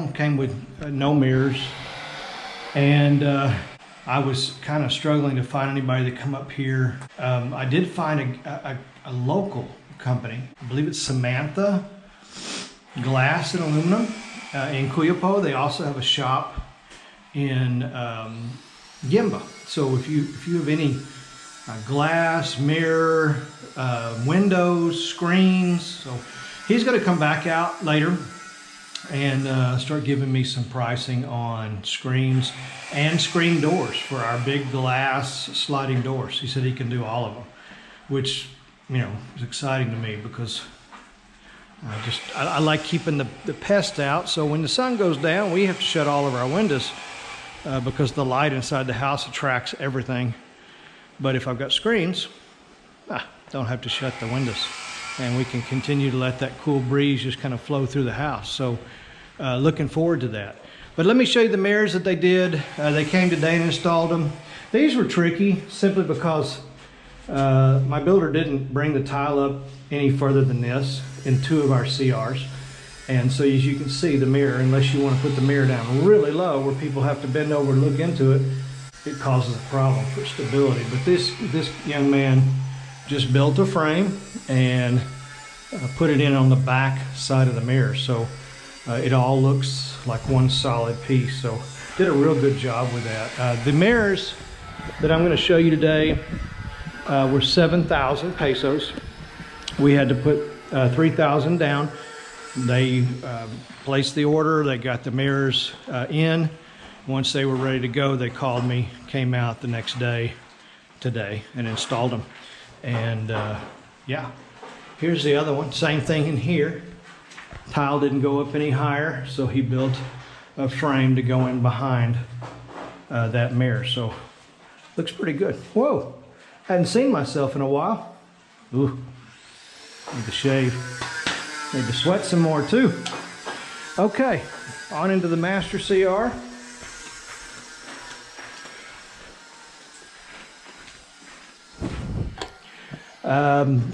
one came with no mirrors, and I was kind of struggling to find anybody to come up here. I did find a local company. I believe it's Samantha Glass and Aluminum in Cuyapo. They also have a shop in Yemba. So if you have any glass, mirror, windows, screens, so he's going to come back out later and start giving me some pricing on screens and screen doors for our big glass sliding doors. He said he can do all of them, which, you know, is exciting to me because I like keeping the pests out. So when the sun goes down, we have to shut all of our windows because the light inside the house attracts everything. But if I've got screens, don't have to shut the windows, and we can continue to let that cool breeze just kind of flow through the house. So looking forward to that. But let me show you the mirrors that they did. They came today and installed them. These were tricky simply because my builder didn't bring the tile up any further than this in 2 of our CRs. And so as you can see, the mirror, unless you want to put the mirror down really low where people have to bend over and look into it, it causes a problem for stability. But this young man just built a frame and put it in on the back side of the mirror. So it all looks like one solid piece. So did a real good job with that. The mirrors that I'm going to show you today were 7,000 pesos. We had to put 3,000 down. They placed the order. They got the mirrors in. Once they were ready to go, they called me, came out the next day, today, and installed them. And yeah, here's the other one. Same thing in here. Tile didn't go up any higher, so he built a frame to go in behind that mirror. So looks pretty good. Whoa, hadn't seen myself in a while. Ooh, need to shave. Need to sweat some more too. Okay, on into the master CR.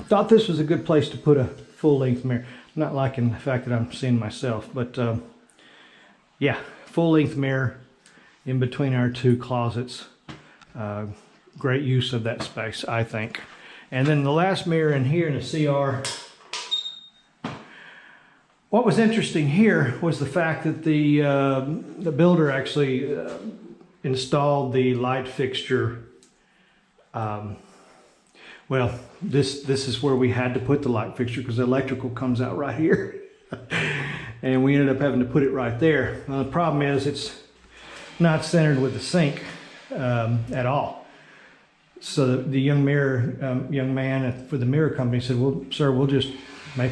Thought this was a good place to put a full-length mirror. Not liking the fact that I'm seeing myself, but yeah, full-length mirror in between our 2 closets. Great use of that space, I think. And then the last mirror in here in the CR. What was interesting here was the fact that the builder actually installed the light fixture. Well, this is where we had to put the light fixture because the electrical comes out right here. And we ended up having to put it right there. Well, the problem is it's not centered with the sink at all. So the young man for the mirror company said, well, sir, we'll just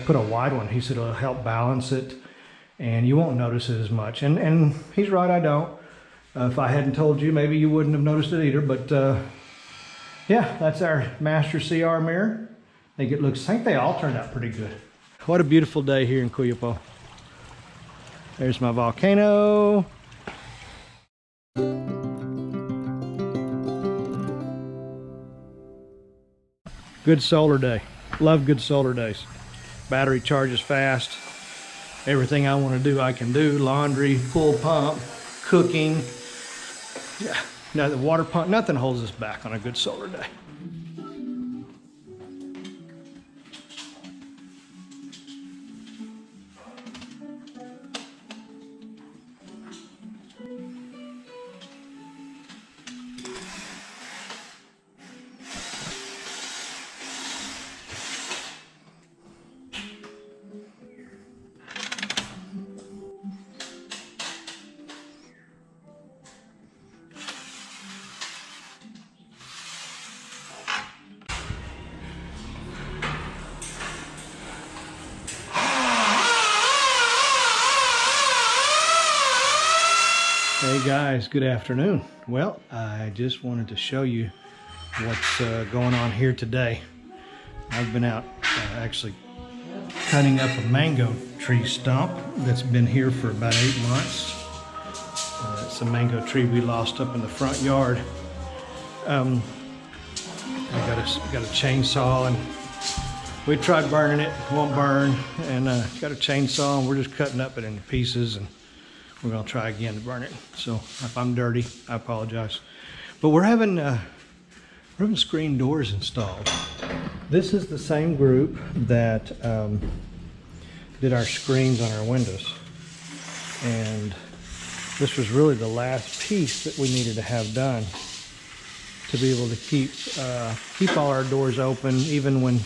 put a wide one. He said it'll help balance it and you won't notice it as much. And he's right, I don't. If I hadn't told you, maybe you wouldn't have noticed it either. But yeah, that's our master CR mirror. I think they all turned out pretty good. What a beautiful day here in Cuyapo. There's my volcano. Good solar day. Love good solar days. Battery charges fast. Everything I want to do, I can do. Laundry, pool pump, cooking. Yeah, now the water pump, nothing holds us back on a good solar day. Hey guys, good afternoon. Well, I just wanted to show you what's going on here today. I've been out actually cutting up a mango tree stump that's been here for about 8 months. It's a mango tree we lost up in the front yard. I got a chainsaw and we tried burning it, won't burn, and got a chainsaw and we're just cutting up it into pieces, and we're gonna try again to burn it. So if I'm dirty, I apologize. But we're having screen doors installed. This is the same group that did our screens on our windows. And this was really the last piece that we needed to have done to be able to keep all our doors open, even when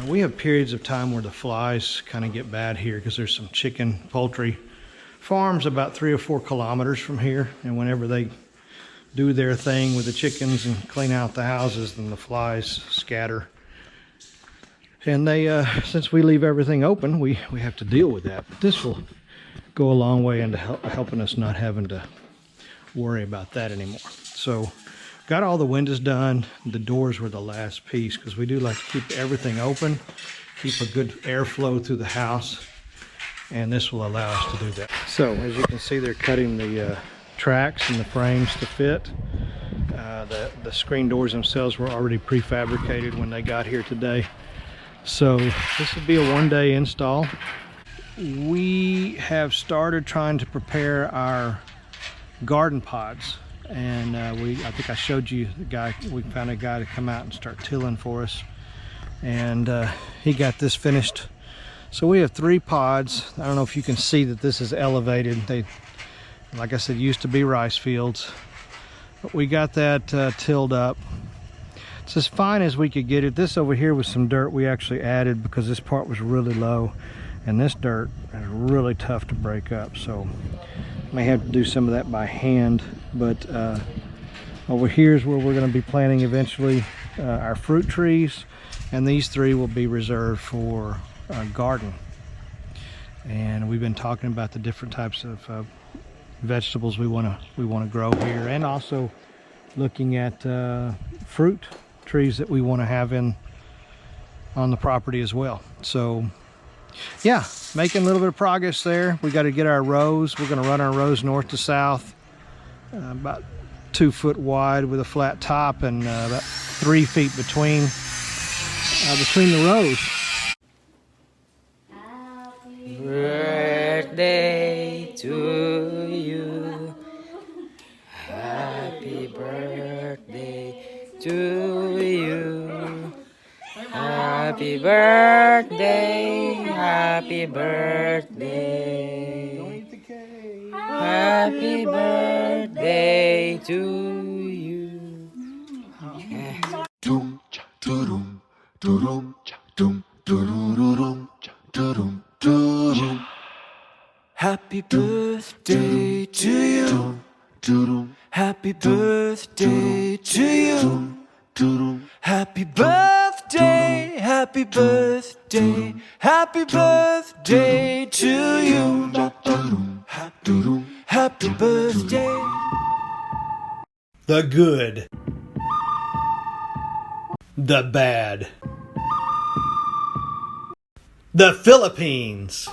we have periods of time where the flies kind of get bad here because there's some chicken, poultry farms about 3 or 4 kilometers from here. And whenever they do their thing with the chickens and clean out the houses, then the flies scatter. And they, since we leave everything open, we have to deal with that. But this will go a long way into helping us not having to worry about that anymore. So got all the windows done. The doors were the last piece because we do like to keep everything open, keep a good airflow through the house, and this will allow us to do that. So as you can see, they're cutting the tracks and the frames to fit. The screen doors themselves were already prefabricated when they got here today. So this would be a one-day install. We have started trying to prepare our garden pods, and I think I showed you the guy. We found a guy to come out and start tilling for us, and he got this finished. So we have 3 pods. I don't know if you can see that this is elevated. They, like I said, used to be rice fields, but we got that tilled up. It's as fine as we could get it. This over here was some dirt we actually added because this part was really low, and this dirt is really tough to break up, so may have to do some of that by hand. But over here is where we're going to be planting eventually our fruit trees, and these 3 will be reserved for garden. And we've been talking about the different types of vegetables we want to grow here, and also looking at fruit trees that we want to have on the property as well. So yeah, making a little bit of progress there. We got to get our rows. We're going to run our rows north to south, about 2 foot wide with a flat top, and about 3 feet between the rows. Happy birthday to you. Happy birthday to you. Happy birthday, happy birthday. Happy birthday to you. Dum cha dum dum cha dum dum dum dum. Happy birthday to you. Happy birthday to you. Happy birthday, happy birthday, happy birthday to you. Happy birthday. The good, the bad, the Philippines.